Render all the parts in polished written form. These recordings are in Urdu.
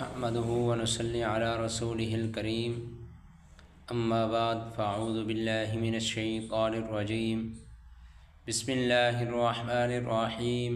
نحمده ونصلي على رسوله الكريم اما بعد فاعوذ بالله من الشيطان الرجيم بسم الله الرحمن الرحيم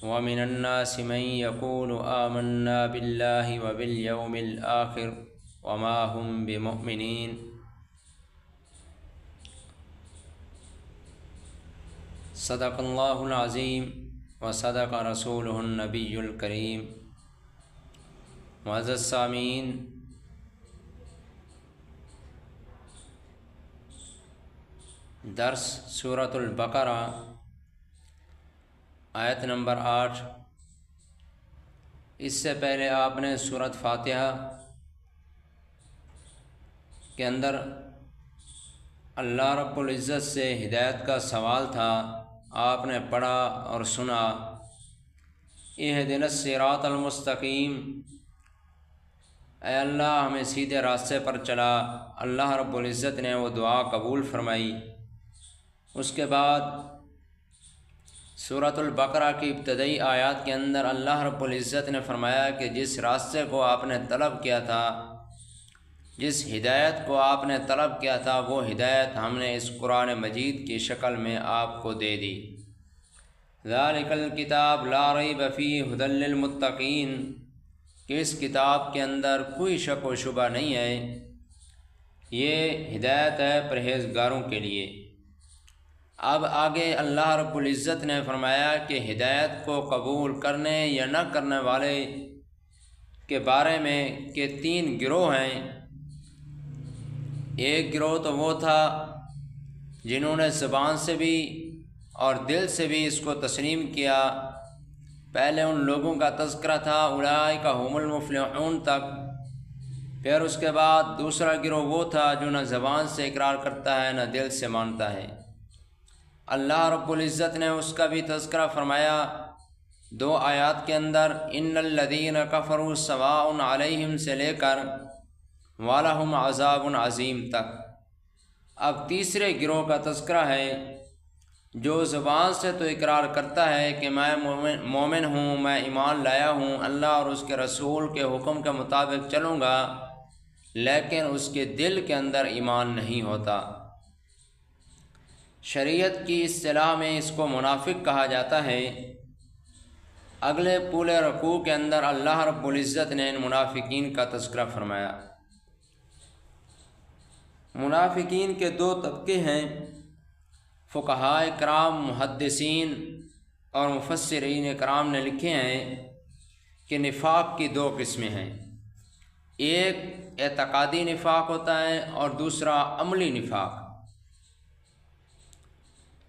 ومن الناس من يقول آمنا بالله وباليوم الآخر وما هم بمؤمنين صدق الله العظيم وصدق رسوله النبي الكريم۔ معزز سامعین، درس سورۃ البقرہ آیت نمبر 8۔ اس سے پہلے آپ نے سورۃ فاتحہ کے اندر اللہ رب العزت سے ہدایت کا سوال تھا، آپ نے پڑھا اور سنا، اہدنا الصراط المستقیم، اے اللہ ہمیں سیدھے راستے پر چلا۔ اللہ رب العزت نے وہ دعا قبول فرمائی۔ اس کے بعد سورۃ البقرہ کی ابتدائی آیات کے اندر اللہ رب العزت نے فرمایا کہ جس راستے کو آپ نے طلب کیا تھا، جس ہدایت کو آپ نے طلب کیا تھا، وہ ہدایت ہم نے اس قرآن مجید کی شکل میں آپ کو دے دی۔ ذالک الکتاب لا ریب فیہ ھدی للمتقین، کہ اس کتاب کے اندر کوئی شک و شبہ نہیں ہے، یہ ہدایت ہے پرہیزگاروں کے لیے۔ اب آگے اللہ رب العزت نے فرمایا کہ ہدایت کو قبول کرنے یا نہ کرنے والے کے بارے میں کہ 3 گروہ ہیں۔ ایک گروہ تو وہ تھا جنہوں نے زبان سے بھی اور دل سے بھی اس کو تسلیم کیا۔ پہلے ان لوگوں کا تذکرہ تھا اولئک هم المفلحون تک، پھر اس کے بعد دوسرا گروہ وہ تھا جو نہ زبان سے اقرار کرتا ہے نہ دل سے مانتا ہے۔ اللہ رب العزت نے اس کا بھی تذکرہ فرمایا 2 آیات کے اندر، ان الذین کفروا سواء علیہم سے لے کر ولہم عذاب عظیم تک۔ اب تیسرے گروہ کا تذکرہ ہے جو زبان سے تو اقرار کرتا ہے کہ میں مومن ہوں، میں ایمان لایا ہوں، اللہ اور اس کے رسول کے حکم کے مطابق چلوں گا، لیکن اس کے دل کے اندر ایمان نہیں ہوتا۔ شریعت کی اصطلاح میں اس کو منافق کہا جاتا ہے۔ اگلے پورے رکوع کے اندر اللہ رب العزت نے ان منافقین کا تذکرہ فرمایا۔ منافقین کے 2 طبقے ہیں۔ فقہاء کرام، محدثین اور مفسرین کرام نے لکھے ہیں کہ نفاق کی 2 قسمیں ہیں، ایک اعتقادی نفاق ہوتا ہے اور دوسرا عملی نفاق۔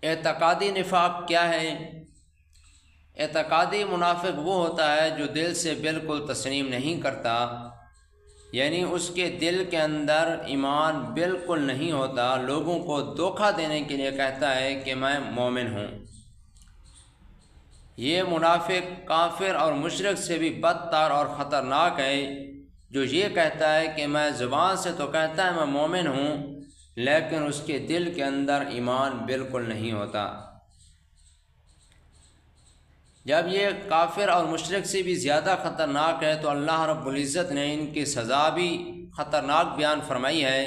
اعتقادی نفاق کیا ہے؟ اعتقادی منافق وہ ہوتا ہے جو دل سے بالکل تسلیم نہیں کرتا، یعنی اس کے دل کے اندر ایمان بالکل نہیں ہوتا، لوگوں کو دھوکہ دینے کے لیے کہتا ہے کہ میں مومن ہوں۔ یہ منافق کافر اور مشرک سے بھی بدتر اور خطرناک ہے، جو یہ کہتا ہے کہ میں زبان سے تو کہتا ہے میں مومن ہوں، لیکن اس کے دل کے اندر ایمان بالکل نہیں ہوتا۔ جب یہ کافر اور مشرک سے بھی زیادہ خطرناک ہے تو اللہ رب العزت نے ان کی سزا بھی خطرناک بیان فرمائی ہے۔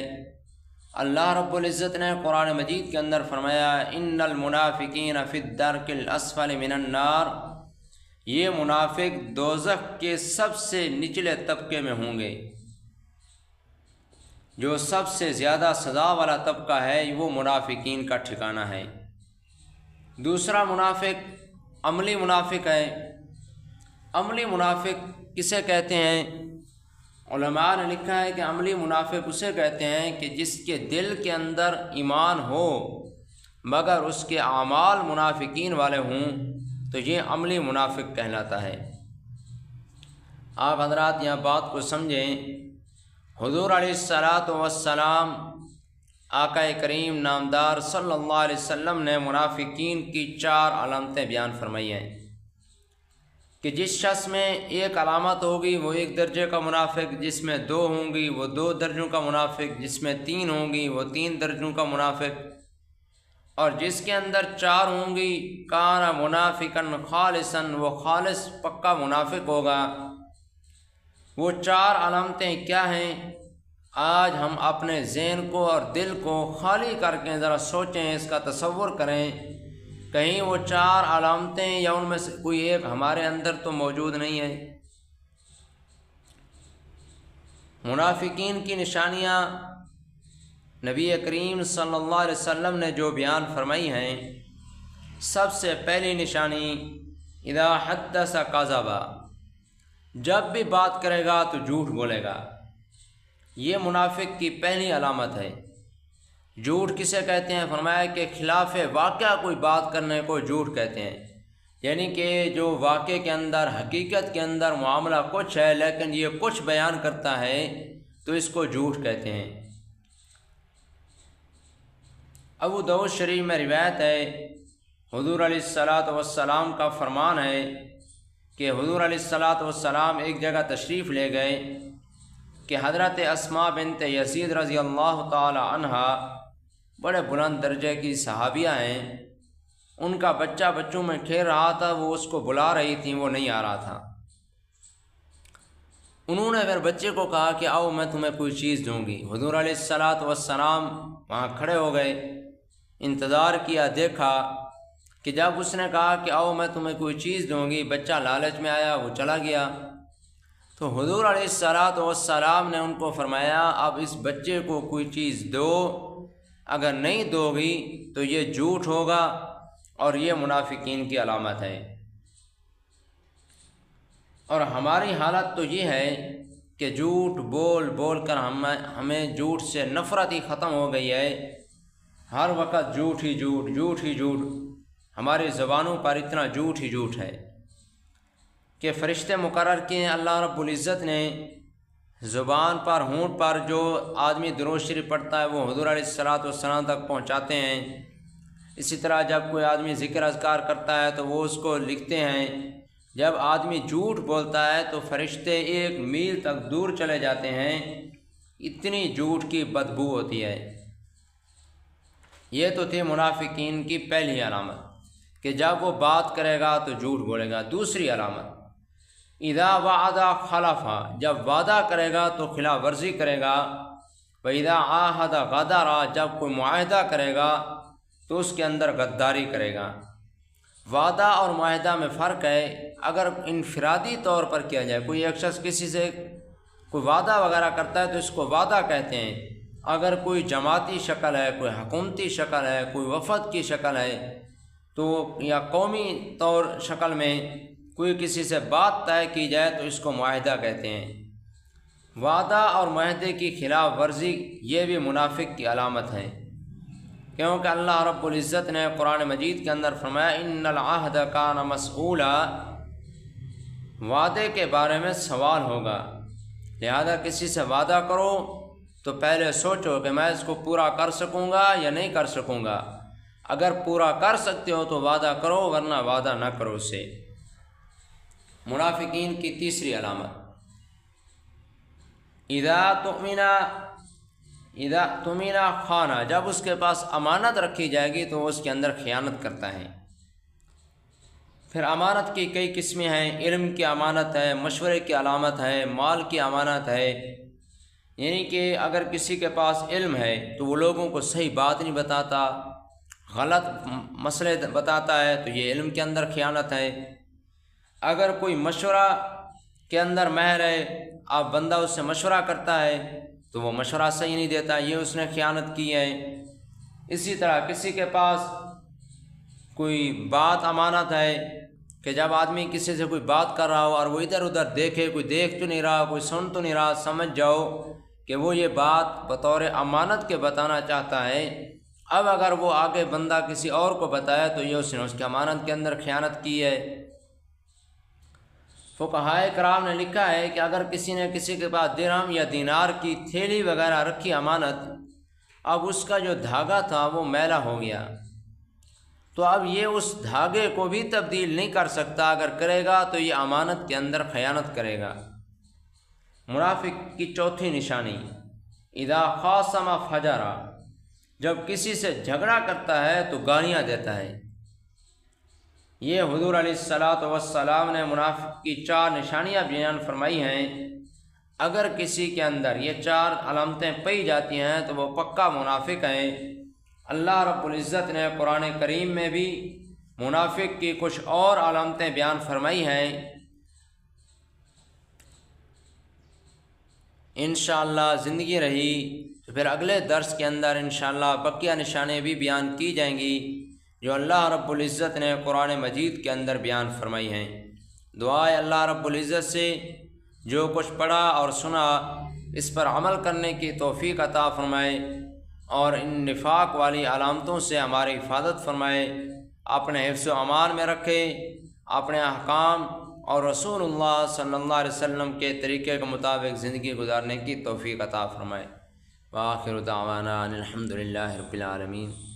اللہ رب العزت نے قرآن مجید کے اندر فرمایا ان المنافقین فی الدرک الاسفل من النار، یہ منافق دوزخ کے سب سے نچلے طبقے میں ہوں گے۔ جو سب سے زیادہ سزا والا طبقہ ہے وہ منافقین کا ٹھکانہ ہے۔ دوسرا منافق عملی منافق ہے۔ عملی منافق کسے کہتے ہیں؟ علماء نے لکھا ہے کہ عملی منافق اسے کہتے ہیں کہ جس کے دل کے اندر ایمان ہو مگر اس کے اعمال منافقین والے ہوں تو یہ عملی منافق کہلاتا ہے۔ آپ حضرات یہاں بات کو سمجھیں۔ حضور علیہ الصلاۃ والسلام آقا کریم نامدار صلی اللہ علیہ وسلم نے منافقین کی 4 علامتیں بیان فرمائی ہیں کہ جس شخص میں ایک علامت ہوگی وہ 1 درجے کا منافق، جس میں 2 ہوں گی وہ 2 درجوں کا منافق، جس میں 3 ہوں گی وہ 3 درجوں کا منافق، اور جس کے اندر 4 ہوں گی کان منافقا خالصا، وہ خالص پکا منافق ہوگا۔ وہ 4 علامتیں کیا ہیں؟ آج ہم اپنے ذہن کو اور دل کو خالی کر کے ذرا سوچیں، اس کا تصور کریں، کہیں وہ 4 علامتیں یا ان میں سے کوئی ایک ہمارے اندر تو موجود نہیں ہے۔ منافقین کی نشانیاں نبی کریم صلی اللہ علیہ وسلم نے جو بیان فرمائی ہیں، سب سے پہلی نشانی اذا حدث کذب، جب بھی بات کرے گا تو جھوٹ بولے گا۔ یہ منافق کی پہلی علامت ہے۔ جھوٹ کسے کہتے ہیں؟ فرمایا کہ خلاف واقعہ کوئی بات کرنے کو جھوٹ کہتے ہیں، یعنی کہ جو واقعے کے اندر، حقیقت کے اندر معاملہ کچھ ہے لیکن یہ کچھ بیان کرتا ہے تو اس کو جھوٹ کہتے ہیں۔ ابو داؤد شریف میں روایت ہے، حضور علیہ الصلاۃ والسلام کا فرمان ہے کہ حضور علیہ الصلاۃ والسلام ایک جگہ تشریف لے گئے کہ حضرت اسماء بنت یزید رضی اللہ تعالی عنہا بڑے بلند درجے کی صحابیہ ہیں، ان کا بچہ بچوں میں کھیل رہا تھا، وہ اس کو بلا رہی تھیں، وہ نہیں آ رہا تھا۔ انہوں نے پھر بچے کو کہا کہ آؤ میں تمہیں کوئی چیز دوں گی۔ حضور علیہ الصلاۃ والسلام وہاں کھڑے ہو گئے، انتظار کیا، دیکھا کہ جب اس نے کہا کہ آؤ میں تمہیں کوئی چیز دوں گی، بچہ لالچ میں آیا، وہ چلا گیا۔ تو حضور علیہ الصلاۃ والسلام نے ان کو فرمایا اب اس بچے کو کوئی چیز دو، اگر نہیں دو گی تو یہ جھوٹ ہوگا اور یہ منافقین کی علامت ہے۔ اور ہماری حالت تو یہ ہے کہ جھوٹ بول بول کر ہمیں جھوٹ سے نفرت ہی ختم ہو گئی ہے۔ ہر وقت جھوٹ ہی جھوٹ، جھوٹ ہی جھوٹ، ہماری زبانوں پر اتنا جھوٹ ہی جھوٹ ہے کہ فرشتے مقرر کیے ہیں اللہ رب العزت نے، زبان پر، ہونٹ پر جو آدمی درود شریف پڑھتا ہے وہ حضور علیہ الصلاۃ والسلام تک پہنچاتے ہیں۔ اسی طرح جب کوئی آدمی ذکر اذکار کرتا ہے تو وہ اس کو لکھتے ہیں۔ جب آدمی جھوٹ بولتا ہے تو فرشتے 1 میل تک دور چلے جاتے ہیں، اتنی جھوٹ کی بدبو ہوتی ہے۔ یہ تو تھی منافقین کی پہلی علامت کہ جب وہ بات کرے گا تو جھوٹ بولے گا۔ دوسری علامت اذا وعد خلف، جب وعدہ کرے گا تو خلاف ورزی کرے گا۔ واذا عاہد غدر، جب کوئی معاہدہ کرے گا تو اس کے اندر غداری کرے گا۔ وعدہ اور معاہدہ میں فرق ہے۔ اگر انفرادی طور پر کیا جائے، کوئی ایک شخص کسی سے کوئی وعدہ وغیرہ کرتا ہے تو اس کو وعدہ کہتے ہیں۔ اگر کوئی جماعتی شکل ہے، کوئی حکومتی شکل ہے، کوئی وفد کی شکل ہے تو یا قومی طور شکل میں کوئی کسی سے بات طے کی جائے تو اس کو معاہدہ کہتے ہیں۔ وعدہ اور معاہدے کی خلاف ورزی یہ بھی منافق کی علامت ہے، کیونکہ اللہ رب العزت نے قرآن مجید کے اندر فرمایا ان العہد کان مسئولا، وعدے کے بارے میں سوال ہوگا، لہذا کسی سے وعدہ کرو تو پہلے سوچو کہ میں اس کو پورا کر سکوں گا یا نہیں کر سکوں گا۔ اگر پورا کر سکتے ہو تو وعدہ کرو، ورنہ وعدہ نہ کرو اس سے۔ منافقین کی تیسری علامت اذا تؤمن خانہ، جب اس کے پاس امانت رکھی جائے گی تو اس کے اندر خیانت کرتا ہے۔ پھر امانت کی کئی قسمیں ہیں، علم کی امانت ہے، مشورے کی علامت ہے، مال کی امانت ہے، یعنی کہ اگر کسی کے پاس علم ہے تو وہ لوگوں کو صحیح بات نہیں بتاتا، غلط مسئلے بتاتا ہے تو یہ علم کے اندر خیانت ہے۔ اگر کوئی مشورہ کے اندر ماہر ہے، اب بندہ اس سے مشورہ کرتا ہے تو وہ مشورہ صحیح نہیں دیتا، یہ اس نے خیانت کی ہے۔ اسی طرح کسی کے پاس کوئی بات امانت ہے کہ جب آدمی کسی سے کوئی بات کر رہا ہو اور وہ ادھر ادھر دیکھے، کوئی دیکھ تو نہیں رہا، کوئی سن تو نہیں رہا، سمجھ جاؤ کہ وہ یہ بات بطور امانت کے بتانا چاہتا ہے۔ اب اگر وہ آگے بندہ کسی اور کو بتایا تو یہ اس نے اس کی امانت کے اندر خیانت کی ہے۔ فقہائے کرام نے لکھا ہے کہ اگر کسی نے کسی کے پاس درہم یا دینار کی تھیلی وغیرہ رکھی امانت، اب اس کا جو دھاگا تھا وہ میلا ہو گیا تو اب یہ اس دھاگے کو بھی تبدیل نہیں کر سکتا، اگر کرے گا تو یہ امانت کے اندر خیانت کرے گا۔ منافق کی چوتھی نشانی اذا خاصم فجر، جب کسی سے جھگڑا کرتا ہے تو گالیاں دیتا ہے۔ یہ حضور علیہ الصلاۃ والسلام نے منافق کی 4 نشانیاں بیان فرمائی ہیں۔ اگر کسی کے اندر یہ 4 علامتیں پائی جاتی ہیں تو وہ پکا منافق ہیں۔ اللہ رب العزت نے قرآن کریم میں بھی منافق کی کچھ اور علامتیں بیان فرمائی ہیں۔ انشاءاللہ زندگی رہی تو پھر اگلے درس کے اندر انشاءاللہ بقیہ نشانیں بھی بیان کی جائیں گی جو اللہ رب العزت نے قرآن مجید کے اندر بیان فرمائی ہیں۔ دعا ہے اللہ رب العزت سے جو کچھ پڑھا اور سنا اس پر عمل کرنے کی توفیق عطا فرمائے اور ان نفاق والی علامتوں سے ہماری حفاظت فرمائے، اپنے حفظ و امان میں رکھے، اپنے احکام اور رسول اللہ صلی اللہ علیہ وسلم کے طریقے کے مطابق زندگی گزارنے کی توفیق عطا فرمائے۔ وآخر دعوانا ان الحمد للہ رب العالمین۔